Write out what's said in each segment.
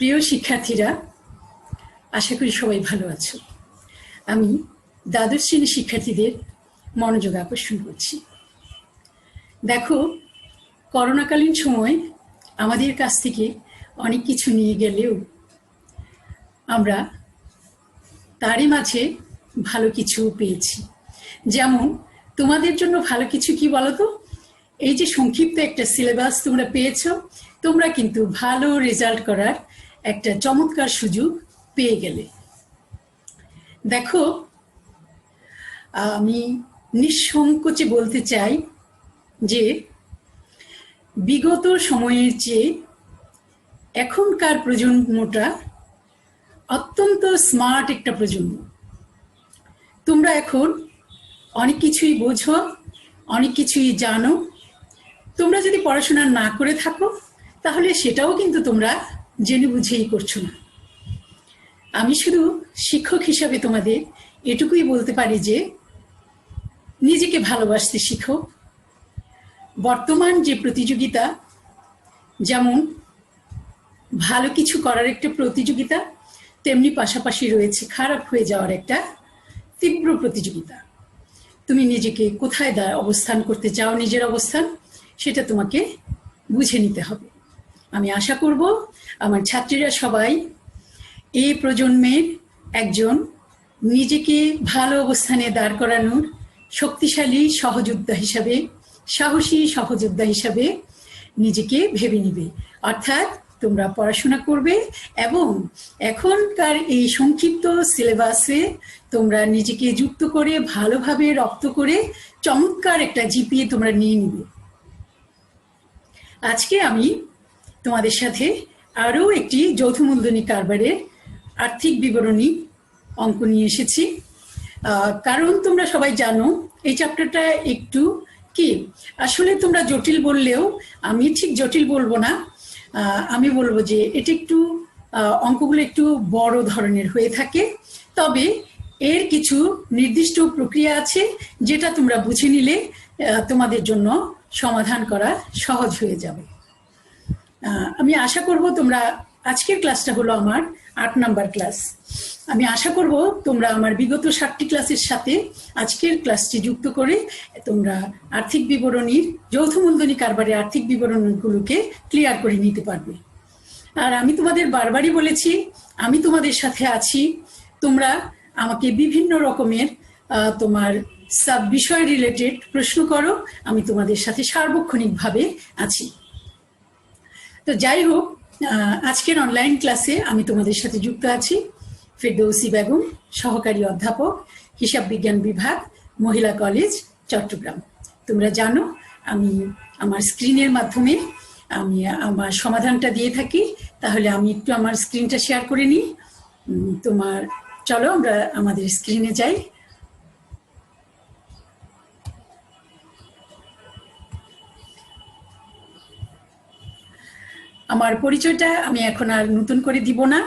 প্রিয় শিক্ষার্থীরা, আশা করি সবাই ভালো আছো। আমি দ্বাদশ শ্রেণীর শিক্ষার্থীদের মনোযোগ আকর্ষণ করছি। দেখো, করোনাকালীন সময় আমাদের কাছ থেকে অনেক কিছু নিয়ে গেলেও আমরা তারই মাঝে ভালো কিছু পেয়েছি। যেমন তোমাদের জন্য ভালো কিছু কি বলো তো? এই যে সংক্ষিপ্ত একটা সিলেবাস তোমরা পেয়েছো, তোমরা কিন্তু ভালো রেজাল্ট করার একটা চমৎকার সুযোগ পেয়ে গেলে। দেখো, আমি নিঃসংকোচে বলতে চাই যে বিগত সময়ের চেয়ে এখনকার প্রজন্মটা অত্যন্ত স্মার্ট একটা প্রজন্ম। তোমরা এখন অনেক কিছুই বোঝো, অনেক কিছুই জানো। তোমরা যদি পড়াশোনা না করে থাকো তাহলে সেটাও কিন্তু তোমরা জেনে বুঝেই করছো না। আমি শুধু শিক্ষক হিসাবে তোমাদের এটুকুই বলতে পারি যে নিজেকে ভালোবাসতে শিখো। বর্তমান যে প্রতিযোগিতা, যেমন ভালো কিছু করার একটা প্রতিযোগিতা, তেমনি পাশাপাশি রয়েছে খারাপ হয়ে যাওয়ার একটা তীব্র প্রতিযোগিতা। তুমি নিজেকে কোথায় অবস্থান করতে চাও, নিজের অবস্থান, সেটা তোমাকে বুঝে নিতে হবে। আমি আশা করব আমার ছাত্রীরা সবাই এই প্রজন্মের একজন নিজেকে ভালো অবস্থানে দাঁড় করানোর শক্তিশালী সহযোদ্ধা হিসাবে, সাহসী সহযোদ্ধা হিসাবে নিজেকে ভেবে নিবে। অর্থাৎ তোমরা পড়াশোনা করবে এবং এখনকার এই সংক্ষিপ্ত সিলেবাসে তোমরা নিজেকে যুক্ত করে ভালোভাবে রপ্ত করে চমৎকার একটা জিপিএ তোমরা নিয়ে নিবে। আজকে আমি তোমাদের সাথে আরও একটি যৌথ মূলধনী কারবারের আর্থিক বিবরণী অঙ্ক নিয়ে এসেছি। কারণ তোমরা সবাই জানো এই চ্যাপ্টারটা একটু কি আসলে তোমরা জটিল বললেও আমি ঠিক জটিল বলবো না, আমি বলবো যে এটা একটু অঙ্কগুলো একটু বড় ধরনের হয়ে থাকে। তবে এর কিছু নির্দিষ্ট প্রক্রিয়া আছে যেটা তোমরা বুঝে নিলে তোমাদের জন্য সমাধান করা সহজ হয়ে যাবে। আমি আশা করব তোমরা, আজকের ক্লাসটা হলো আমার 8 নাম্বার ক্লাস। আমি আশা করব তোমরা আমার বিগত 7টি ক্লাসের সাথে আজকের ক্লাসটি যুক্ত করে তোমরা আর্থিক বিবরণীর, যৌথ মূলধনী কারবারের আর্থিক বিবরণীগুলোকে ক্লিয়ার করে নিতে পারবে। আর আমি তোমাদের বারবারই বলেছি, আমি তোমাদের সাথে আছি। তোমরা আমাকে বিভিন্ন রকমের তোমার সাব বিষয় রিলেটেড প্রশ্ন করো, আমি তোমাদের সাথে সার্বক্ষণিকভাবে আছি। তো যাই হোক, আজকের অনলাইন ক্লাসে আমি তোমাদের সাথে যুক্ত আছি ফেরদৌসী বেগম, সহকারী অধ্যাপক, হিসাব বিজ্ঞান বিভাগ, মহিলা কলেজ, চট্টগ্রাম। তোমরা জানো আমি আমার স্ক্রিনের মাধ্যমে আমি আমার সমাধানটা দিয়ে থাকি। তাহলে আমি একটু আমার স্ক্রিনটা শেয়ার করে নিই। চলো আমরা আমাদের স্ক্রিনে যাই। আমার পরিচয়টা আমি এখন আর নতুন করে দিব না,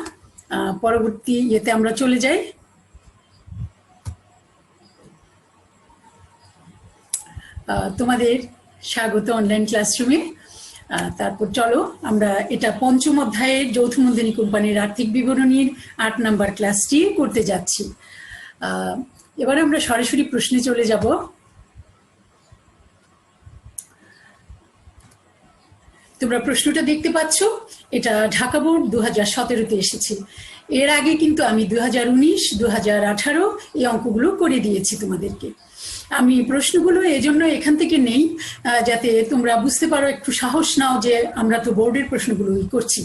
পরবর্তী ইয়েতে আমরা চলে যাই। তোমাদের স্বাগত অনলাইন ক্লাসরুমে। তারপর চলো আমরা এটা 5ম অধ্যায়ের যৌথ মূলধনী কোম্পানির আর্থিক বিবরণীর 8 নাম্বার ক্লাসটি করতে যাচ্ছি। এবার আমরা সরাসরি প্রশ্নে চলে যাব। তোমরা প্রশ্নটা দেখতে পাচ্ছ, এটা ঢাকা বোর্ড 2017-তে এসেছে। এর আগে কিন্তু আমি 2019, 2018 এই অঙ্কগুলো করে দিয়েছি তোমাদেরকে। আমি প্রশ্নগুলো এজন্য এখান থেকে নেই যাতে তোমরা বুঝতে পারো, একটু সাহস নাও যে আমরা তো বোর্ডের প্রশ্নগুলোই করছি।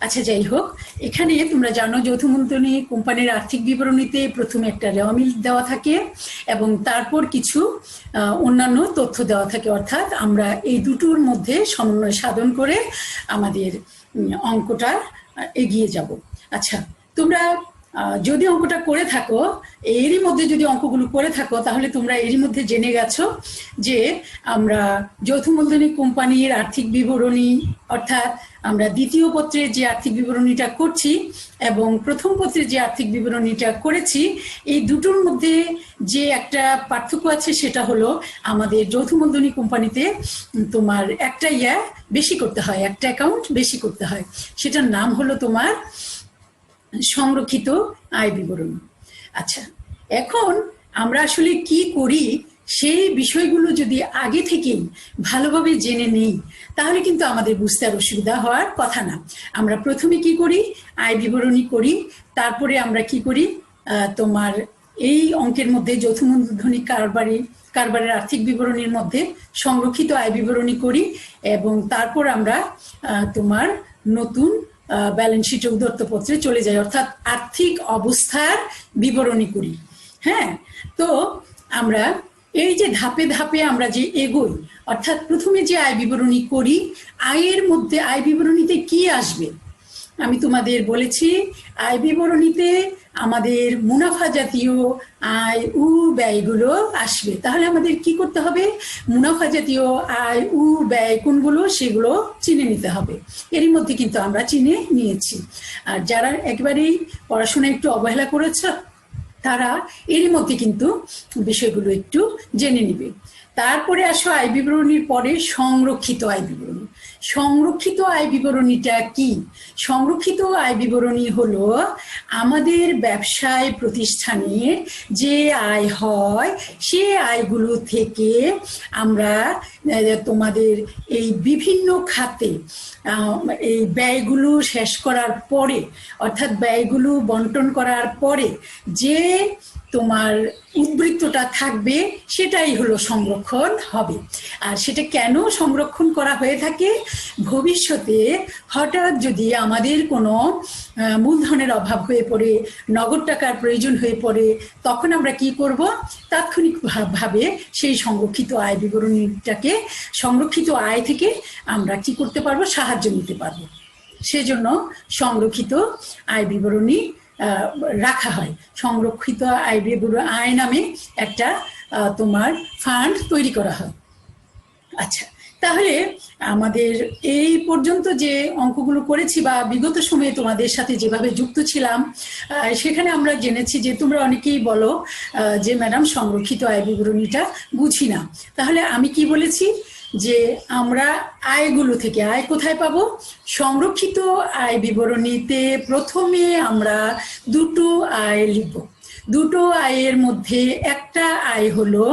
আচ্ছা, যাই হোক, এখানে তোমরা জানো যৌথ মূলধনী কোম্পানির আর্থিক বিবরণীতে প্রথমে একটা রেওয়ামিল দেওয়া থাকে এবং তারপর কিছু অন্যান্য তথ্য দেওয়া থাকে। অর্থাৎ আমরা এই দুটোর মধ্যে সমন্বয় সাধন করে আমাদের অঙ্কটা এগিয়ে যাব। আচ্ছা, তোমরা যদি অঙ্কটা করে থাকো, এরই মধ্যে যদি অঙ্কগুলো করে থাকো, তাহলে তোমরা এরই মধ্যে জেনে গেছো যে আমরা যৌথ মূলধনী কোম্পানির আর্থিক বিবরণী, অর্থাৎ আমরা দ্বিতীয় পত্রের যে আর্থিক বিবরণীটা করছি এবং প্রথম পত্রের যে আর্থিক বিবরণীটা করেছি, এই দুটোর মধ্যে যে একটা পার্থক্য আছে সেটা হলো আমাদের যৌথ মূলধনী কোম্পানিতে তোমার একটা বেশি করতে হয়, একটা অ্যাকাউন্ট বেশি করতে হয়, সেটার নাম হলো তোমার সংরক্ষিত আয় বিবরণী। আচ্ছা, এখন আমরা আসলে কি করি সেই বিষয়গুলো যদি আগে থেকেই ভালোভাবে জেনে নেই, তাহলে কিন্তু আমাদের বুঝতে আর অসুবিধা হওয়ার কথা না। আমরা প্রথমে কি করি, আয় বিবরণী করি, তারপরে আমরা কি করি, তোমার এই অঙ্কের মধ্যে যৌথ মূলধনী কারবারের আর্থিক বিবরণীর মধ্যে সংরক্ষিত আয় বিবরণী করি, এবং তারপর আমরা তোমার নতুন ব্যালেন্স শিটে উদ্ধৃতপত্রে চলে যায়, অর্থাৎ আর্থিক অবস্থার বিবরণী করি। হ্যাঁ, তো আমরা এই যে ধাপে ধাপে আমরা যে এগোই, অর্থাৎ প্রথমে যে আয় বিবরণী করি, আয়ের মধ্যে আয় বিবরণীতে কি আসবে আমি তোমাদের বলেছি, আয় বিবরণীতে আমাদের মুনাফা জাতীয় আয় ও ব্যয়গুলো আসবে। তাহলে আমাদের কি করতে হবে, মুনাফা জাতীয় আয় ও ব্যয় কোনগুলো সেগুলো চিনে নিতে হবে। এরই মধ্যে কিন্তু আমরা চিনে নিয়েছি, আর যারা একেবারেই পড়াশোনা একটু অবহেলা করেছে তারা এরই মধ্যে কিন্তু বিষয়গুলো একটু জেনে নিবে। তারপরে আসো আয় বিবরণীর পরে সংরক্ষিত আয় বিবরণী। সংরক্ষিত আয় বিবরণীটা কি? সংরক্ষিত আয় বিবরণী হলো আমাদের ব্যবসায় প্রতিষ্ঠানের যে আয় হয় সে আয়গুলো থেকে আমরা তোমাদের এই বিভিন্ন খাতে এই ব্যয়গুলো শেষ করার পরে, অর্থাৎ ব্যয়গুলো বন্টন করার পরে যে তোমার উদ্বৃত্তটা থাকবে সেটাই হলো সংরক্ষণ হবে। আর সেটা কেন সংরক্ষণ করা হয়ে থাকে, ভবিষ্যতে হঠাৎ যদি আমাদের কোনো মূলধনের অভাব হয়ে পড়ে, নগদ টাকার প্রয়োজন হয়ে পড়ে, তখন আমরা কি করব, তাৎক্ষণিকভাবে সেই সংরক্ষিত আয় বিবরণীটাকে, সংরক্ষিত আয় থেকে আমরা কি করতে পারবো, সাহায্য নিতে পারবো। সেজন্য সংরক্ষিত আয় বিবরণী রাখা হয়। সংরক্ষিত আয় নামে একটা তোমার ফান্ড তৈরি করা হয়। আচ্ছা, তাহলে আমাদের এই পর্যন্ত যে অঙ্কগুলো করেছি বা বিগত সময়ে তোমাদের সাথে যেভাবে যুক্ত ছিলাম, সেখানে আমরা জেনেছি যে তোমরা অনেকেই বলো যে ম্যাডাম সংরক্ষিত আয় বিবরণীটা বুঝি না। তাহলে আমি কি বলেছি, যে আমরা আয়গুলো থেকে, আয় কোথায় পাবো, সংরক্ষিত আয় বিবরণীতে প্রথমে আমরা দুটো আয় লিখব। দুটো আয়ের মধ্যে একটা আয় হলো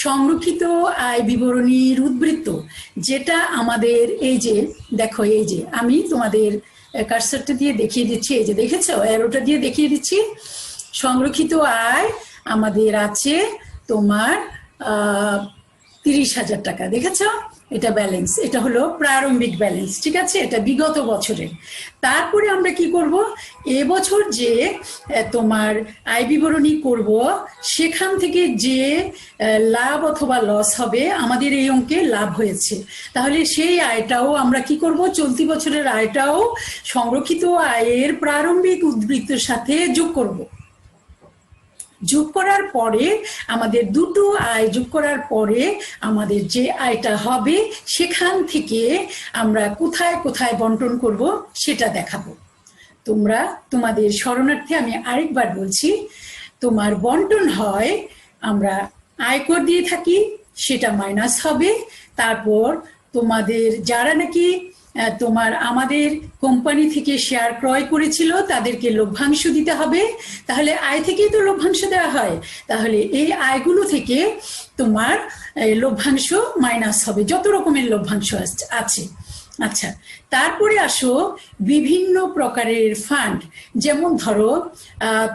সংরক্ষিত আয় বিবরণীর উদ্বৃত্ত, যেটা আমাদের এই যে দেখো, এই যে আমি তোমাদের কার্সারটা দিয়ে দেখিয়ে দিচ্ছি, এই যে দেখেছো, অ্যারোটা দিয়ে দেখিয়ে দিচ্ছি। সংরক্ষিত আয় আমাদের আছে তোমার 30,000 টাকা, দেখেছো, এটা ব্যালেন্স, এটা হলো প্রারম্ভিক ব্যালেন্স, ঠিক আছে, এটা বিগত বছরের। তারপরে আমরা কি করব, এবছর যে তোমার আয় বিবরণী করব, সেখান থেকে যে লাভ অথবা লস হবে, আমাদের এই অঙ্কে লাভ হয়েছে, তাহলে সেই আয়টাও আমরা কি করব, চলতি বছরের আয়টাও সংরক্ষিত আয়ের প্রারম্ভিক উদ্বৃত্তের সাথে যোগ করব। যোগ করার পরে আমাদের দুটো আয় যোগ করার পরে আমাদের যে আয়টা হবে, সেখান থেকে আমরা কোথায় কোথায় বন্টন করব সেটা দেখাবো। তোমরা তোমাদের শরণার্থে আমি আরেকবার বলছি, তোমার বন্টন হয়, আমরা আয়কর দিয়ে থাকি, সেটা মাইনাস হবে। তারপর তোমাদের যারা নাকি তোমার আমাদের কোম্পানি থেকে শেয়ার ক্রয় করেছিল, তাদেরকে লভ্যাংশ দিতে হবে। তাহলে আয় থেকেই তো লভ্যাংশ দেওয়া হয়, তাহলে এই আয়গুলো থেকে তোমার লভ্যাংশ মাইনাস হবে, যত রকমের লভ্যাংশ আছে। আচ্ছা, তারপরে আসো বিভিন্ন প্রকারের ফান্ড, যেমন ধরো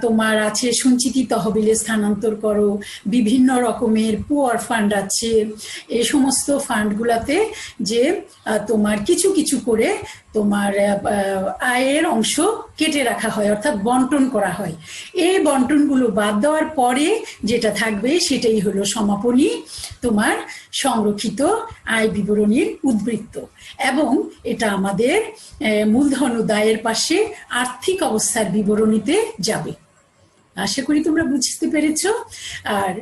তোমার আছে সঞ্চিতি তহবিলে স্থানান্তর করো, বিভিন্ন রকমের পুয়ার ফান্ড আছে, এই সমস্ত ফান্ডগুলোতে যে তোমার কিছু কিছু করে তোমার আয়ের অংশ কেটে রাখা হয়, অর্থাৎ বন্টন করা হয়। এই বন্টনগুলো বাদ দেওয়ার পরে যেটা থাকবে সেটাই হলো সমাপনী তোমার সংরক্ষিত আয় বিবরণীর উদ্বৃত্ত, এবং এটা আমাদের মূলধন ও দায়ের পাশে আর্থিক অবস্থার বিবরণীতে যাবে। আশা করি তোমরা বুঝতে পেরেছো। আর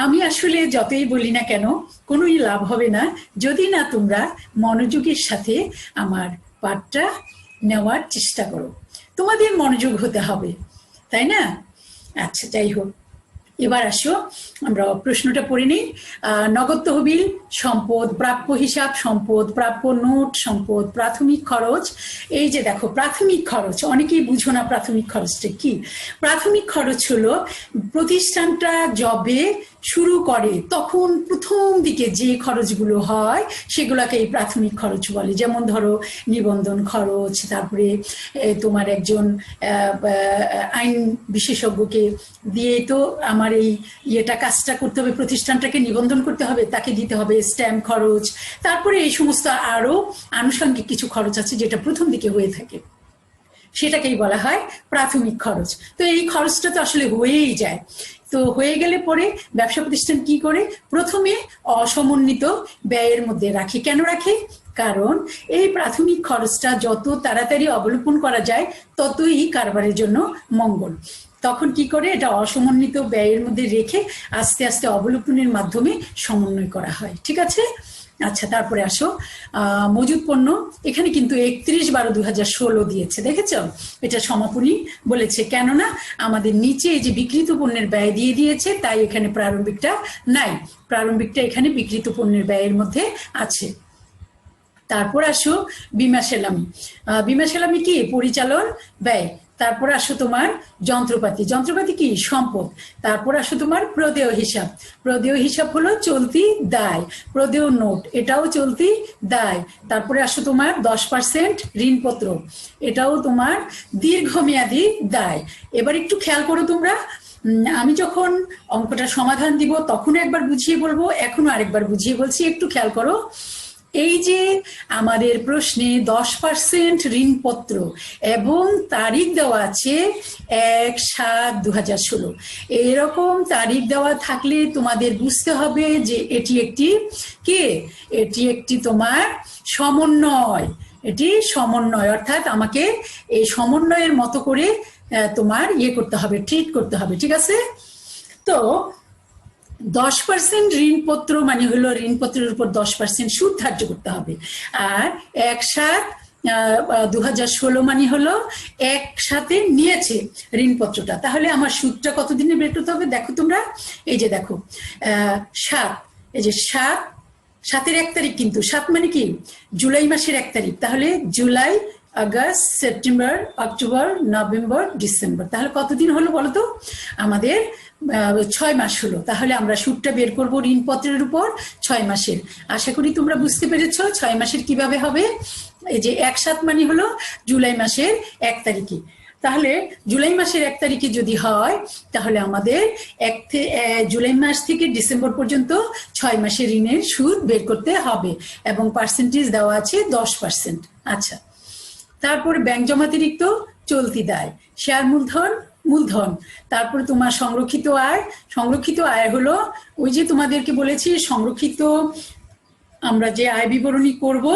আমি আসলে যতই বলি না কেন কোনোই লাভ হবে না যদি না তোমরা মনোযোগের সাথে আমার পাঠটা নেওয়ার চেষ্টা করো। তোমাদের মনোযোগ হতে হবে, তাই না? আচ্ছা, যাই হোক, এবার আসো আমরা প্রশ্নটা পড়ে নিই। নগদ তহবিল সম্পদ, প্রাপ্য হিসাব সম্পদ, প্রাপ্য নোট সম্পদ, প্রাথমিক খরচ। এই যে দেখো প্রাথমিক খরচ, অনেকেই বুঝো না প্রাথমিক খরচটা কি। প্রাথমিক খরচ হলো প্রতিষ্ঠানটা যবে শুরু করে তখন প্রথম দিকে যে খরচগুলো হয় সেগুলোকে এই প্রাথমিক খরচ বলে। যেমন ধরো নিবন্ধন খরচ, তারপরে তোমার একজন আইন বিশেষজ্ঞকে দিয়ে তো আমার এই কাজটা করতে হবে, প্রতিষ্ঠানটাকে নিবন্ধন করতে হবে, তাকে দিতে হবে স্ট্যাম্প খরচ। তারপরে এই সমস্ত আরো আনুষঙ্গিক কিছু খরচ আছে যেটা প্রথম দিকে হয়ে থাকে, সেটাকেই বলা হয় প্রাথমিক খরচ। তো এই খরচটা তো আসলে হয়েই যায়। তো হয়ে গেলে পরে ব্যবসা প্রতিষ্ঠান কি করে, প্রথমে অসমন্বিত ব্যয়ের মধ্যে রাখে। কেন রাখে? কারণ এই প্রাথমিক খরচটা যত তাড়াতাড়ি অবলোকন করা যায় ততই কারবারের জন্য মঙ্গল। তখন কি করে, এটা অসমন্বিত ব্যয়ের মধ্যে রেখে আস্তে আস্তে অবলোকনের মাধ্যমে সমন্বয় করা হয়। ঠিক আছে? আচ্ছা, তারপরে আসো মজুদ পণ্য। এখানে কিন্তু 31/12/2016 দিয়েছে, দেখেছ? এটা সমাপনী বলেছে, কেননা আমাদের নিচে এই যে বিক্রিত পণ্যের ব্যয় দিয়ে দিয়েছে, তাই এখানে প্রারম্ভিকটা নাই। প্রারম্ভিকটা এখানে বিক্রিত পণ্যের ব্যয়ের মধ্যে আছে। তারপর আসো বিমা সেলামি। বিমা সেলামি কি? পরিচালন ব্যয়। তারপর আসো তোমার যন্ত্রপাতি। যন্ত্রপাতি কি? সম্পদ। তারপর আসো তোমার প্রদেয় হিসাব। প্রদেয় হিসাব হলো চলতি দায়। প্রদেয় নোট, এটাও চলতি দায়। তারপরে আসো তোমার 10% ঋণপত্র, এটাও তোমার দীর্ঘমেয়াদী দায়। এবার একটু খেয়াল করো তোমরা, আমি যখন অঙ্কটা সমাধান দিব তখন একবার বুঝিয়ে বলবো, এখনো আরেকবার বুঝিয়ে বলছি, একটু খেয়াল করো। এই যে আমাদের প্রশ্নে 10% ঋণপত্র এবং তারিখ দেওয়া আছে 1/7/2016, এরকম তারিখ দেওয়া থাকলে তোমাদের বুঝতে হবে যে এটি একটি তোমার সমন্বয়। এটি সমন্বয়, অর্থাৎ আমাকে এই সমন্বয়ের মতো করে তোমার করতে হবে, ট্রিট করতে হবে। ঠিক আছে? তো 10% ঋণপত্র মানে হলো ঋণপত্রের উপর 10% সুদ ধার্য করতে হবে। আর 1/7/2016 মানে হলো একসাথে নিয়েছে ঋণপত্রটা। তাহলে আমার সুদটা কতদিনে বের করতে হবে? দেখো তোমরা, এই যে দেখো 7, এই যে 7-এর 1 তারিখ, কিন্তু 7 মানে কি? জুলাই মাসের 1 তারিখ। তাহলে July, August, September, October, November, December. তাহলে কতদিন হলো বলো তো? আমাদের 6 মাস হলো। তাহলে আমরা সুদটা বের করব ঋণপত্রের উপর 6 মাসের। আশা করি তোমরা বুঝতে পেরেছো 6 মাসের কিভাবে হবে। এই যে 1/7 মানে হলো জুলাই মাসের 1 তারিখে। তাহলে জুলাই মাসের 1 তারিখে যদি হয় তাহলে আমাদের জুলাই মাস থেকে ডিসেম্বর পর্যন্ত 6 মাসের ঋণের সুদ বের করতে হবে এবং পার্সেন্টেজ দেওয়া আছে 10%। আচ্ছা, তারপরে ব্যাংক জমাতিরিক্ত চলতি দায়, শেয়ার মূলধন। তারপরে তোমার সংরক্ষিত আয়। সংরক্ষিত আয় হলো ওই যে তোমাদেরকে বলেছি, সংরক্ষিত আমরা যে আয় বিবরণী করব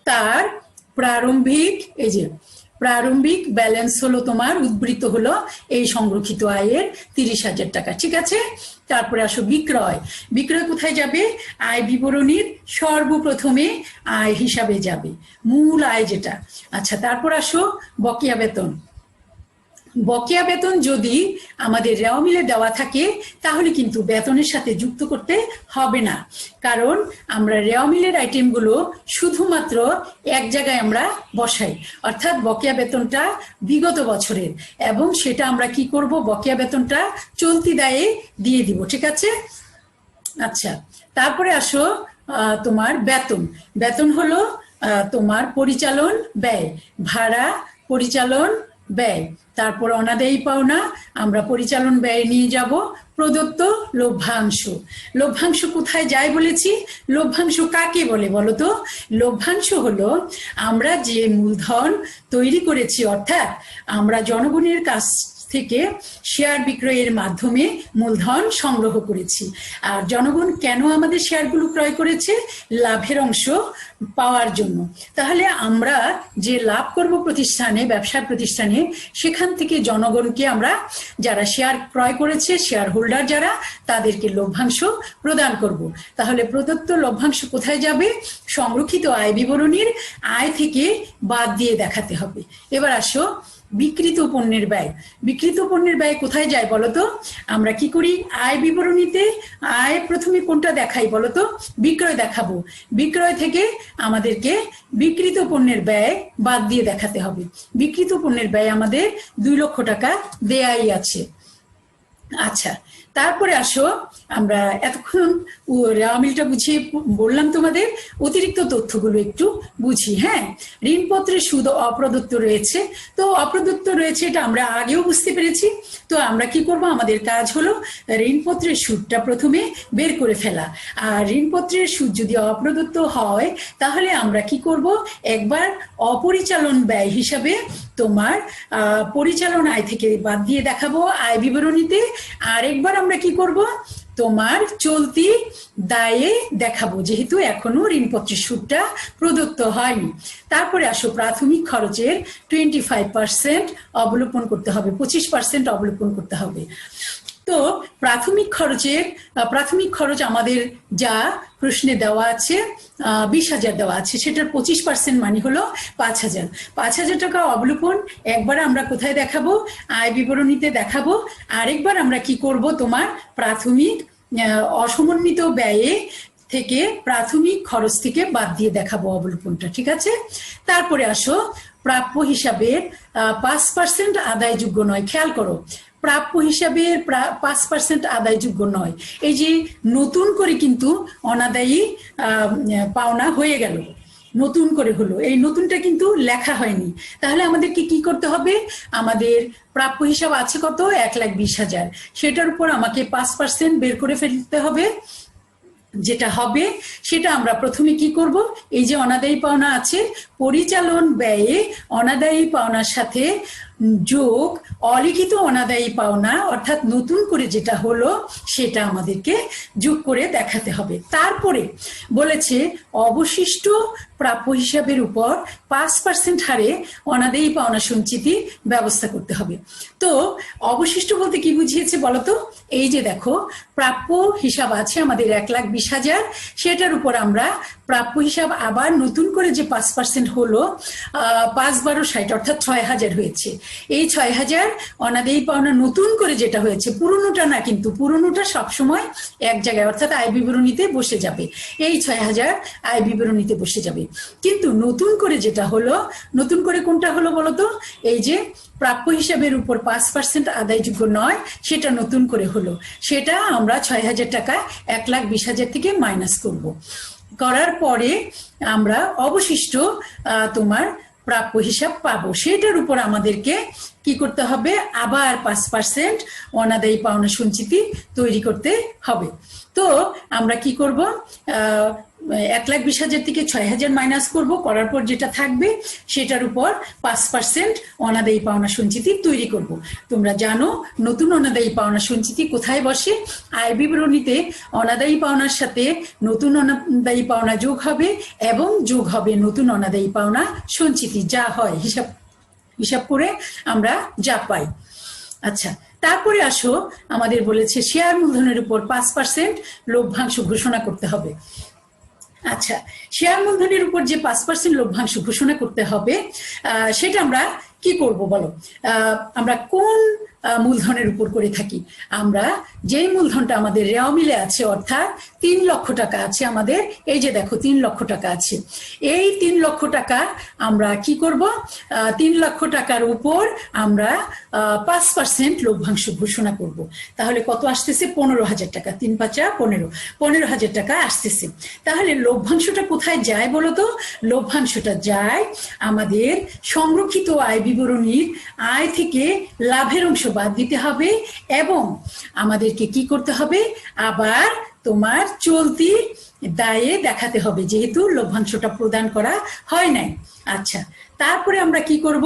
তার প্রারম্ভিক, এই যে প্রারম্ভিক ব্যালেন্স হলো তোমার উদ্বৃত্ত হলো এই সংরক্ষিত আয়ের 30,000 টাকা। ঠিক আছে? তারপরে আসো বিক্রয়। বিক্রয় কোথায় যাবে? আয় বিবরণীর সর্বপ্রথমে আয় হিসাবে যাবে, মূল আয় যেটা। আচ্ছা, তারপর আসো বকেয়া বেতন। বকেয়া বেতন যদি আমাদের রেওয়া মিলে দেওয়া থাকে তাহলে কিন্তু বেতনের সাথে যুক্ত করতে হবে না, কারণ আমরা রেওয়া মিলের আইটেমগুলো শুধুমাত্র এক জায়গায় আমরা বসাই, অর্থাৎ বকেয়া বেতনটা বিগত বছরের, এবং সেটা আমরা কি করব? বকেয়া বেতনটা চলতি দায়ে দিয়ে দিব। ঠিক আছে? আচ্ছা, তারপরে আসো তোমার বেতন। বেতন হলো তোমার পরিচালন ব্যয়, ভাড়া, পরিচালন ব্যয়। তারপর অনাদায়ী পাওনা আমরা পরিচালন ব্যয় নিয়ে যাব। প্রদত্ত লভ্যাংশ। লভ্যাংশ কোথায় যায় বলেছি? লভ্যাংশ কাকে বলে বলো তো? লভ্যাংশ হলো আমরা যে মূলধন তৈরি করেছি, অর্থাৎ আমরা জনগণের কাছ থেকে শেয়ার বিক্রয়ের মাধ্যমে মূলধন সংগ্রহ করেছি। আর জনগণ কেন আমাদের শেয়ারগুলো ক্রয় করেছে? লাভের অংশ পাওয়ার জন্য। তাহলে আমরা যে লাভ করব প্রতিষ্ঠানে, ব্যবসা প্রতিষ্ঠানে, সেখান থেকে জনগণকে আমরা যারা শেয়ার ক্রয় করেছে, শেয়ার হোল্ডার যারা, তাদেরকে লভ্যাংশ প্রদান করব। তাহলে প্রদত্ত লভ্যাংশ কোথায় যাবে? সংরক্ষিত আয় বিবরণীর আয় থেকে বাদ দিয়ে দেখাতে হবে। এবার আসো বিক্রিত পণ্যের ব্যয়। বিক্রিত পণ্যের ব্যয় কোথায় যায় বলতো? আমরা কি করি? আয় বিবরণীতে আয় প্রথমে কোনটা দেখাই বলতো? বিক্রয় দেখাবো। বিক্রয় থেকে আমাদেরকে বিক্রিত পণ্যের ব্যয় বাদ দিয়ে দেখাতে হবে। বিক্রিত পণ্যের ব্যয় আমাদের 2 লক্ষ টাকা দেয়াই আছে। আচ্ছা, তারপরে আসো আমরা এতক্ষণ রেওয়ামিলটা বুঝিয়ে বললাম, তোমাদের অতিরিক্ত তথ্যগুলো একটু বুঝি। হ্যাঁ, ঋণপত্রের সুদ অপ্রদত্ত রয়েছে। তো অপ্রদত্ত রয়েছে এটা আমরা আগেও বুঝতে পেরেছি। তো আমরা কি করব? আমাদের কাজ হলো ঋণপত্রের সুদটা প্রথমে বের করে ফেলা। আর ঋণপত্রের সুদ যদি অপ্রদত্ত হয় তাহলে আমরা কি করব? একবার অপরিচালন ব্যয় হিসাবে তোমার পরিচালন আয় থেকে বাদ দিয়ে দেখাবো আয় বিবরণীতে। আরেকবার আমরা কি করব? তোমার চলতি দায়ে দেখাবো, যেহেতু এখনো ঋণপত্রের সুদটা প্রদত্ত হয়নি। তারপরে আসো প্রাথমিক খরচের 25% অবলোকন করতে হবে, 25% অবলোকন করতে হবে। তো প্রাথমিক খরচ আমাদের যা প্রশ্নে দেওয়া আছে 20,000 দেওয়া আছে, সেটার 25% মানে হলো 5,000। 5,000 টাকা অবলোকন একবার আমরা কোথায় দেখাবো? আয় বিবরণীতে দেখাবো। আরেকবার আমরা কি করব? তোমার প্রাথমিক অসমন্বিত ব্যয়ে থেকে প্রাথমিক খরচ থেকে বাদ দিয়ে দেখাবো অবলোকনটা, ঠিক আছে? তারপরে আসো প্রাপ্য হিসাবের 5% আদায়যোগ্য নয়। খেয়াল করো, প্রাপ্য হিসাবের 5% আদায়যোগ্য নয়। এই যে নতুন করে কিন্তু অনাদায়ী পাওনা হয়ে গেল, নতুন করে হলো, এই নতুনটা কিন্তু লেখা হয়নি। তাহলে আমাদেরকে কি করতে হবে? আমাদের প্রাপ্য হিসাব আছে কত? 1,20,000। সেটার উপর আমাকে 5% বের করে ফেলতে হবে। যেটা হবে সেটা আমরা প্রথমে কি করব? এই যে অনাদায়ী পাওনা আছে, পরিচালন ব্যয়ে অনাদায়ী পাওনার সাথে যোগ অলিখিত অনাদায়ী পাওনা, অর্থাৎ নতুন করে যেটা হলো সেটা আমাদেরকে যোগ করে দেখাতে হবে। তারপরে বলেছে অবশিষ্ট প্রাপ্য হিসাবের উপর 5% হারে অনাদায়ী পাওনা সঞ্চিতি ব্যবস্থা করতে হবে। তো অবশিষ্ট বলতে কি বুঝিয়েছে বলতো? এই যে দেখো, প্রাপ্য হিসাব আছে আমাদের 1,20,000, সেটার উপর আমরা প্রাপ্য হিসাব আবার নতুন করে যে 5% হলো 5-12-60, অর্থাৎ 6,000 হয়েছে। এই 6,000 অনাদায়ী পাওনা নতুন করে যেটা হয়েছে, পুরনোটা না, কিন্তু পুরনোটা সবসময় এক জায়গায় অর্থাৎ আয় বিবরণীতে বসে যাবে। এই 6,000 আয় বিবরণীতে বসে যাবে। কিন্তু নতুন করে যেটা হলো, নতুন করে কোনটা হলো বলতো? এই যে প্রাপ্য হিসাবের উপর 5% আদায়যোগ্য নয়, সেটা নতুন করে হলো। সেটা আমরা 6,000 টাকা 1,20,000 থেকে মাইনাস করব। করার পরে আমরা অবশিষ্ট তোমার প্রাপ্য হিসাব পাবো। সেটার উপর আমাদেরকে কি করতে হবে? আবার 5% অনাদায়ী পাওনা সঞ্চিতি তৈরি করতে হবে। তো আমরা কি করব? 1,20,000 থেকে 6,000 মাইনাস করব। করার পর যেটা থাকবে সেটার উপর 5% অনাদায়ী পাওনা সঞ্চিতি তৈরি করব। তোমরা জানো নতুন অনাদায়ী পাওনা সঞ্চিতি কোথায় বসে? আয় বিবরণীতে অনাদায়ী পাওনার সাথে নতুন অনাদায়ী পাওনা যোগ হবে এবং যোগ হবে নতুন অনাদায়ী পাওনা সঞ্চিতি, যা হয় হিসাব করে আমরা যা পাই। আচ্ছা, তারপরে আসো আমাদের বলেছে শেয়ার মূলধনের উপর 5% লভ্যাংশ ঘোষণা করতে হবে। আচ্ছা, শেয়ার মূলধনের উপর যে 5% লভ্যাংশ ঘোষণা করতে হবে সেটা আমরা কি করব বলো? আমরা কোন মূলধনের উপর করে থাকি? আমরা যেই মূলধনটা আমাদের রেওয়া মিলে আছে, অর্থাৎ 3 লক্ষ টাকা আছে আমাদের, এই যে দেখো 3 লক্ষ টাকা আছে, এই 3 লক্ষ টাকা আমরা কি করব? 3 লক্ষ টাকার উপর আমরা 5% লভ্যাংশ ঘোষণা করব। তাহলে কত আসতেছে? 15,000 টাকা। 3-5 15, 15,000 টাকা আসতেছে। তাহলে লভ্যাংশটা কোথায় যায় বলতো? লভ্যাংশটা যায় আমাদের সংরক্ষিত আয় বিবরণীর আয় থেকে লাভের অংশ বাদ দিতে হবে এবং আমাদেরকে কি করতে হবে? আবার তোমার চলতি দায়ে দেখাতে হবে, যেহেতু লভ্যাংশটা প্রদান করা হয় নাই। আচ্ছা, তারপরে আমরা কি করব?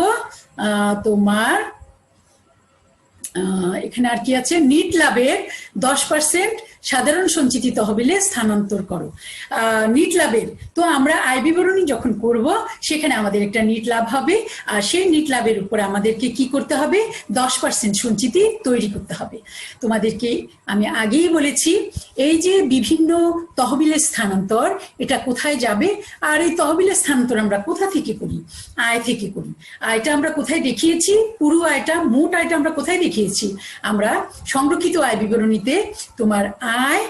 তোমার এখানে আর কি আছে, নিট লাভের 10% সাধারণ সঞ্চিতি তহবিলে স্থানান্তর করো। নিট লাভের তো আমরা আয় বিবরণী যখন করব সেখানে আমাদের একটা নিট লাভ হবে, আর সেই নিট লাভের উপরে আমাদেরকে কি করতে হবে, 10% সঞ্চিতি তৈরি করতে হবে। তোমাদেরকে আমি আগেই বলেছি এই যে বিভিন্ন তহবিলের স্থানান্তর, এটা কোথায় যাবে, আর এই তহবিলের স্থানান্তর আমরা কোথা থেকে করি, আয় থেকে করি। আয়টা আমরা কোথায় দেখিয়েছি, পুরো আয়টা, মোট আয়টা আমরা কোথায় দেখিয়েছি, আমরা সংরক্ষিত আয় বিবরণীতে তোমার আয়,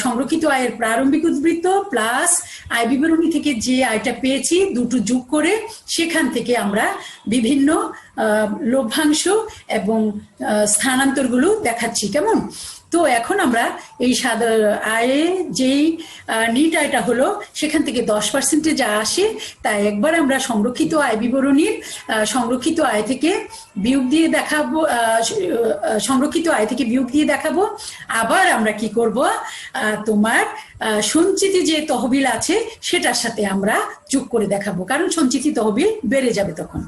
সংরক্ষিত আয়ের প্রারম্ভিক উদ্বৃত্ত প্লাস আয় বিবরণী থেকে যে আয়টা পেয়েছি দুটো যোগ করে সেখান থেকে আমরা বিভিন্ন লভ্যাংশ এবং স্থানান্তরগুলো দেখাচ্ছি, কেমন। তো এখন আমরা এই আয়ে যেই নিট আয়টা হলো সেখান থেকে 10% যা আসে তা একবার আমরা সংরক্ষিত আয় বিবরণীর সংরক্ষিত আয় থেকে বিয়োগ দিয়ে দেখাবো, সংরক্ষিত আয় থেকে বিয়োগ দিয়ে দেখাবো। আবার আমরা কি করব, তোমার সঞ্চিতি যে তহবিল আছে সেটার সাথে আমরা যোগ করে দেখাবো, কারণ সঞ্চিতি তহবিল বেড়ে যাবে তখন।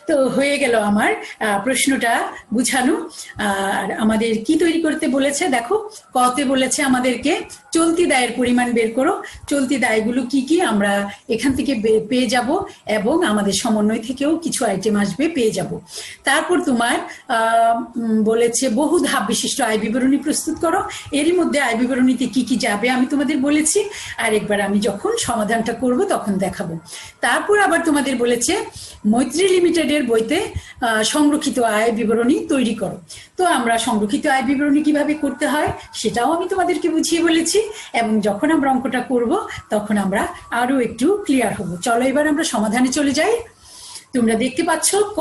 তো হয়ে গেল আমার প্রশ্নটা বুঝানো। আর আমাদের কি তৈরি করতে বলেছে দেখো, কতে বলেছে আমাদেরকে চলতি দায়ের পরিমাণ বের করো, চলতি দায়গুলো কি কি আমরা এখান থেকে পেয়ে যাব, এবং আমাদের সমন্বয় থেকেও কিছু আইটেম আসবে পেয়ে যাব। তারপর তোমার বলেছে বহু ধাপ বিশিষ্ট আয় বিবরণী প্রস্তুত করো, এরই মধ্যে আয় বিবরণীতে কি কি যাবে আমি তোমাদের বলেছি, আর একবার আমি যখন সমাধানটা করব তখন দেখাবো। তারপর আবার তোমাদের বলেছে মৈত্রী লিমিটেডের বইতে সংরক্ষিত আয় বিবরণী তৈরি করো। তো আমরা সংরক্ষিত আয় বিবরণী কিভাবে করতে হয় সেটাও আমি তোমাদেরকে বুঝিয়ে বলেছি, এবং যখন আমরা অঙ্কটা করব তখন আমরা আরো একটু ক্লিয়ার হব। চলো এবার আমরা সমাধানে চলে যাই। তোমরা দেখতে পাচ্ছ ক,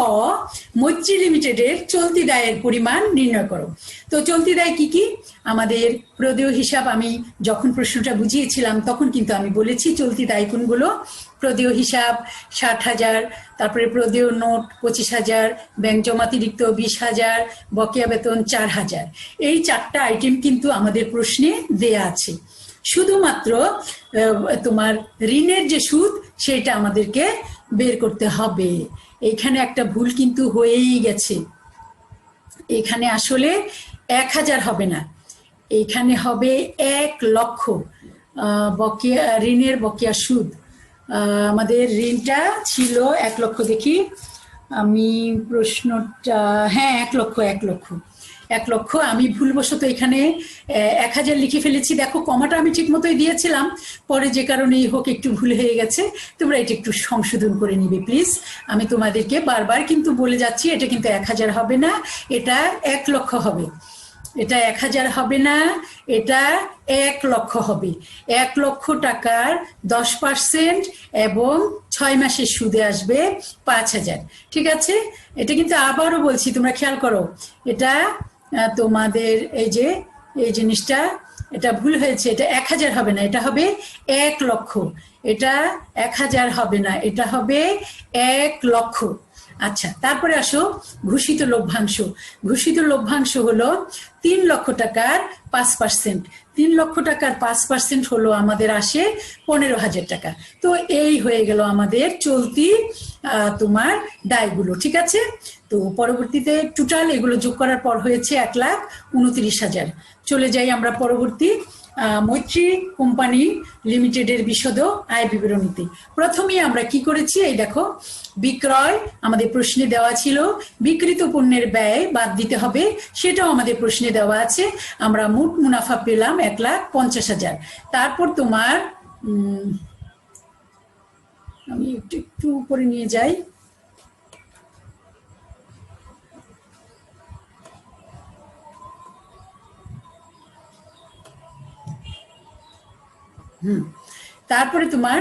মৈত্রী লিমিটেডের চলতি দায়ের পরিমাণ নির্ণয় করো। তো চলতি দায় কি কি, আমাদের প্রদেয় হিসাব, আমি যখন প্রশ্নটা বুঝিয়েছিলাম তখন কিন্তু আমি বলেছি চলতি দায় কোনগুলো, প্রদেয় হিসাব 60,000, তারপরে প্রদেয় নোট 25,000, ব্যাংক জমাতিরিক্ত 20,000, বকেয়া বেতন 4,000। এই 4টা আইটেম কিন্তু আমাদের প্রশ্নে দেয়া আছে। শুধুমাত্র তোমার ঋণের যে সুদ সেটা আমাদেরকে বের করতে হবে। এখানে একটা ভুল কিন্তু হয়েই গেছে, এখানে আসলে 1,000 হবে না, এখানে হবে 1 লক্ষ বকেয়া, ঋণের বকেয়া সুদ। আমাদের ঋণটা ছিল 1 লক্ষ, দেখি আমি প্রশ্নটা, হ্যাঁ 1 লক্ষ, 1 লক্ষ। আমি ভুলবশত এখানে 1,000 লিখে ফেলেছি, দেখো কমাটা আমি ঠিক মতোই দিয়েছিলাম, পরে যে কারণেই হোক একটু ভুল হয়ে গেছে, তোমরা এটা একটু সংশোধন করে নিবে প্লিজ। আমি তোমাদেরকে বারবার কিন্তু বলে যাচ্ছি এটা কিন্তু 1,000 হবে না, এটা 1 লক্ষ হবে, এটা 1,000 হবে না, এটা 1 লক্ষ হবে। 1 লক্ষ টাকার 10% এবং 6 মাসের সুদে আসবে 5,000। ঠিক আছে, এটা কিন্তু আবারও বলছি, তোমরা খেয়াল করো, এটা তোমাদের এই যে এই জিনিসটা এটা ভুল হয়েছে, এটা 1,000 হবে না, এটা হবে 1 লক্ষ। এটা 1,000 হবে না, এটা হবে 1 লক্ষ। আচ্ছা, তারপরে আসো ঘোষিত লভ্যাংশ। ঘোষিত লভ্যাংশ হলো 3 লক্ষ টাকার 5%। 3 লক্ষ টাকার 5% হলো আমাদের আসে 15,000 টাকা। তো এই হয়ে গেল আমাদের চলতি তোমার দায়গুলো। ঠিক আছে, তো পরবর্তীতে টোটাল এগুলো যোগ করার পর হয়েছে 1,29,000। চলে যাই আমরা পরবর্তী মৈত্রী কোম্পানি লিমিটেডের বিশদ আয় বিবরণীতে। প্রথমেই আমরা কি করেছি, এই দেখো বিক্রয় আমাদের প্রশ্নে দেওয়া ছিল, বিক্রিত পণ্যের ব্যয় বাদ দিতে হবে, সেটাও আমাদের প্রশ্নে দেওয়া আছে। আমরা মোট মুনাফা পেলাম 1,50,000। তারপর তোমার আমি একটু উপরে নিয়ে যাই, তারপরে তোমার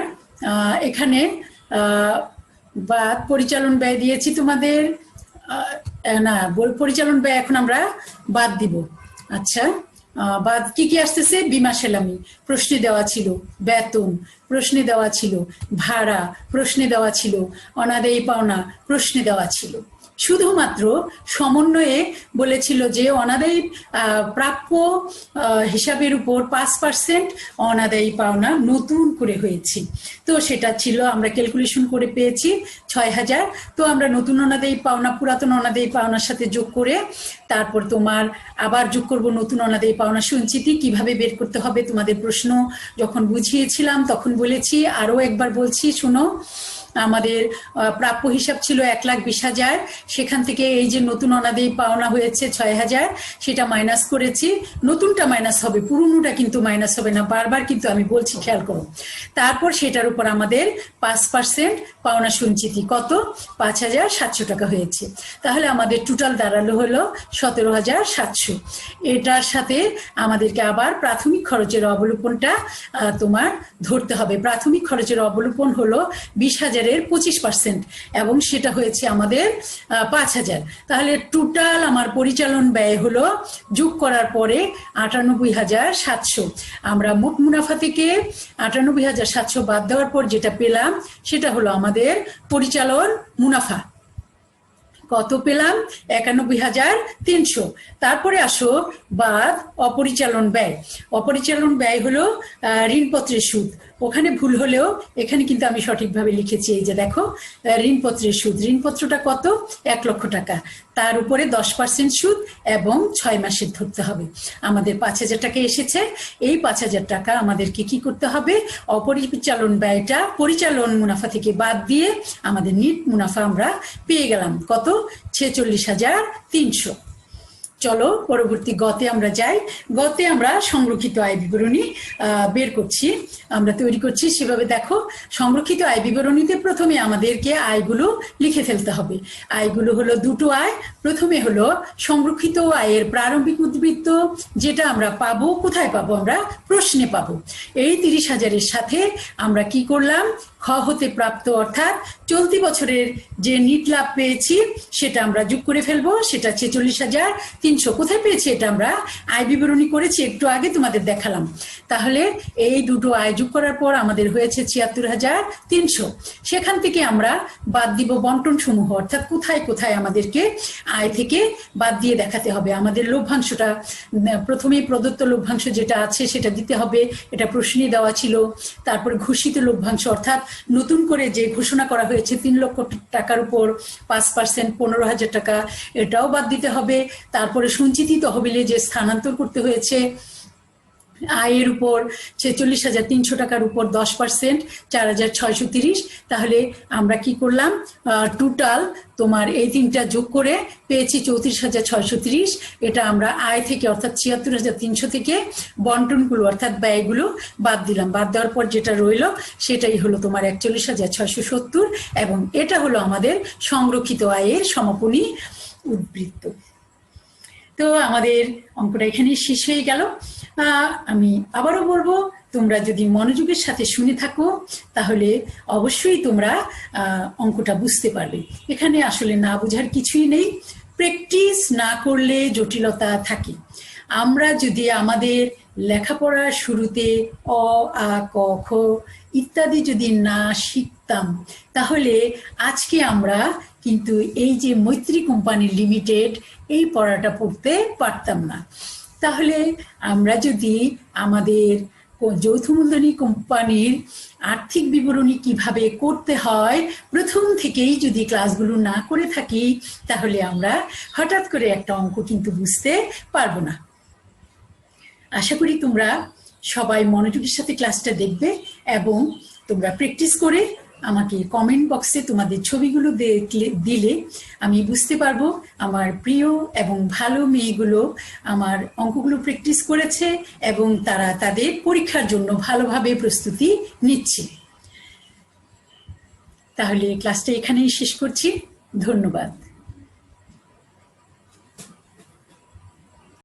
এখানে পরিচালন ব্যয় দিয়েছি তোমাদের, না পরিচালন ব্যয় এখন আমরা বাদ দিব। আচ্ছা, বাদ কি কি আসতেছে, বীমা সেলামি প্রশ্নে দেওয়া ছিল, বেতন প্রশ্নে দেওয়া ছিল, ভাড়া প্রশ্নে দেওয়া ছিল, অনাদায়ী পাওনা প্রশ্নে দেওয়া ছিল। শুধুমাত্র সমন্বয়ে বলেছিল যে অনাদায়ী প্রাপ্য হিসাবের উপর 5% অনাদায়ী পাওনা নতুন করে হয়েছে। তো সেটা ছিল, আমরা ক্যালকুলেশন করে পেয়েছি 6,000। তো আমরা নতুন অনাদায়ী পাওনা পুরাতন অনাদায়ী পাওনার সাথে যোগ করে তারপর তোমার আবার যোগ করব নতুন অনাদায়ী পাওনা সঞ্চিতি। কিভাবে বের করতে হবে তোমাদের প্রশ্ন যখন বুঝিয়েছিলাম তখন বলেছি, আরো একবার বলছি শুনো। আমাদের প্রাপ্য হিসাব ছিল 1,20,000, সেখান থেকে এই যে নতুন অনাদায়ী পাওনা হয়েছে 6,000, সেটা মাইনাস করেছি। নতুনটা মাইনাস হবে, পুরনোটা কিন্তু মাইনাস হবে না, বারবার কিন্তু আমি বলছি, খেয়াল করো। তারপর সেটার উপর আমাদের 5% পাওনা সঞ্চিতি কত, 5,700 টাকা হয়েছে। তাহলে আমাদের টোটাল দাঁড়ালো হলো 17,700। এটার সাথে আমাদেরকে আবার প্রাথমিক খরচের অবলোপনটা তোমার ধরতে হবে। প্রাথমিক খরচের অবলোপন হলো 20,000 এর 25% এবং সেটা হয়েছে আমাদের 5,000। তাহলে টোটাল আমার পরিচালন ব্যয় হলো যোগ করার পরে 98,700। আমরা মোট মুনাফা থেকে 98,700 বাদ দেওয়ার পর যেটা পেলাম সেটা হলো আমাদের পরিচালন মুনাফা। কত পেলাম, 91,300। তারপরে আসো বাদ অপরিচালন ব্যয়। অপরিচালন ব্যয় হলো ঋণপত্রের সুদ। ওখানে ভুল হলেও এখানে কিন্তু আমি সঠিকভাবে লিখেছি। এই যে দেখো, ঋণপত্রের সুদ, ঋণপত্রটা কত, 1 লক্ষ টাকা, তার উপরে 10% সুদ এবং 6 মাসের ধরতে হবে। আমাদের 5,000 টাকা এসেছে। এই 5,000 টাকা আমাদেরকে কি করতে হবে, অপরিচালন ব্যয়টা পরিচালন মুনাফা থেকে বাদ দিয়ে আমাদের নিট মুনাফা আমরা পেয়ে গেলাম কত, 46,300। চলো পরবর্তী গতে আমরা যাই। গতে আমরা সংরক্ষিত আয় বিবরণী বের করছি, আমরা তৈরি করছি। সেভাবে দেখো, সংরক্ষিত আয় বিবরণীতে প্রথমে আমাদেরকে আয়গুলো লিখে ফেলতে হবে। আয়গুলো হলো দুটো আয়। প্রথমে হলো সংরক্ষিত আয়ের প্রারম্ভিক উদ্বৃত্ত, যেটা আমরা পাবো কোথায় পাবো, আমরা প্রশ্নে পাবো। এই 30,000-এর সাথে আমরা কি করলাম, খ হতে প্রাপ্ত অর্থাৎ চলতি বছরের যে নিট লাভ পেয়েছি সেটা আমরা যোগ করে ফেলবো, সেটা 46,300। কোথায় পেয়েছি এটা, আমরা আয় বিবরণী করেছি, একটু আগে তোমাদের দেখালাম। তাহলে এই দুটো আয় যোগ করার পর আমাদের হয়েছে 76,300। সেখান থেকে আমরা বাদ দিব বন্টন সমূহ, অর্থাৎ কোথায় কোথায় আমাদেরকে আয় থেকে বাদ দিয়ে দেখাতে হবে। আমাদের লভ্যাংশটা প্রথমেই প্রদত্ত লভ্যাংশ যেটা আছে সেটা দিতে হবে, এটা প্রশ্নে দেওয়া ছিল। তারপর ঘোষিত লভ্যাংশ, অর্থাৎ নতুন করে যে ঘোষণা করা হয়েছে 3 লক্ষ টাকার উপর 5% 15,000 টাকা, এটাও বাদ দিতে হবে। তারপরে সঞ্চিতি তহবিলে যে স্থানান্তর করতে হয়েছে আয়ের উপর 46,300 টাকার উপর 10% 4,630। তাহলে আমরা কি করলাম, টোটাল তোমার এই তিনটা যোগ করে পেয়েছি 34,630। এটা আমরা আয় থেকে অর্থাৎ 76,300 থেকে বন্টনগুলো অর্থাৎ ব্যয়গুলো বাদ দিলাম। বাদ দেওয়ার পর যেটা রইল সেটাই হলো তোমার 41,670 এবং এটা হলো আমাদের সংরক্ষিত আয়ের সমাপনী উদ্বৃত্ত। তো আমাদের অঙ্কটা এখানেই শেষ হয়ে গেল। আমি আবারও বলবো, তোমরা যদি মনোযোগের সাথে শুনে থাকো তাহলে অবশ্যই তোমরা অঙ্কটা বুঝতে পারবে। এখানে আসলে না বোঝার কিছুই নেই, প্র্যাকটিস না করলে জটিলতা থাকে। আমরা যদি আমাদের লেখাপড়ার শুরুতে অ আ ক খ ইত্যাদি যদি না শিখতাম তাহলে আজকে আমরা কিন্তু এই যে মৈত্রী কোম্পানি লিমিটেড এই পড়াটা পড়তে পারতাম না। তাহলে আমরা যদি আমাদের যৌথ মূলধনী কোম্পানির আর্থিক বিবরণী কিভাবে করতে হয় প্রথম থেকেই যদি ক্লাসগুলো না করে থাকি তাহলে আমরা হঠাৎ করে একটা অঙ্ক কিন্তু বুঝতে পারবো না। আশা করি তোমরা সবাই মনোযোগের সাথে ক্লাসটা দেখবে এবং তোমরা প্র্যাকটিস করে আমাকে কমেন্ট বক্সে তোমাদের ছবিগুলো দিলে আমি বুঝতে পারবো আমার প্রিয় এবং ভালো মেয়েগুলো আমার অঙ্কগুলো প্র্যাকটিস করেছে এবং তারা তাদের পরীক্ষার জন্য ভালোভাবে প্রস্তুতি নিচ্ছে। তাহলে ক্লাসটা এখানেই শেষ করছি। ধন্যবাদ।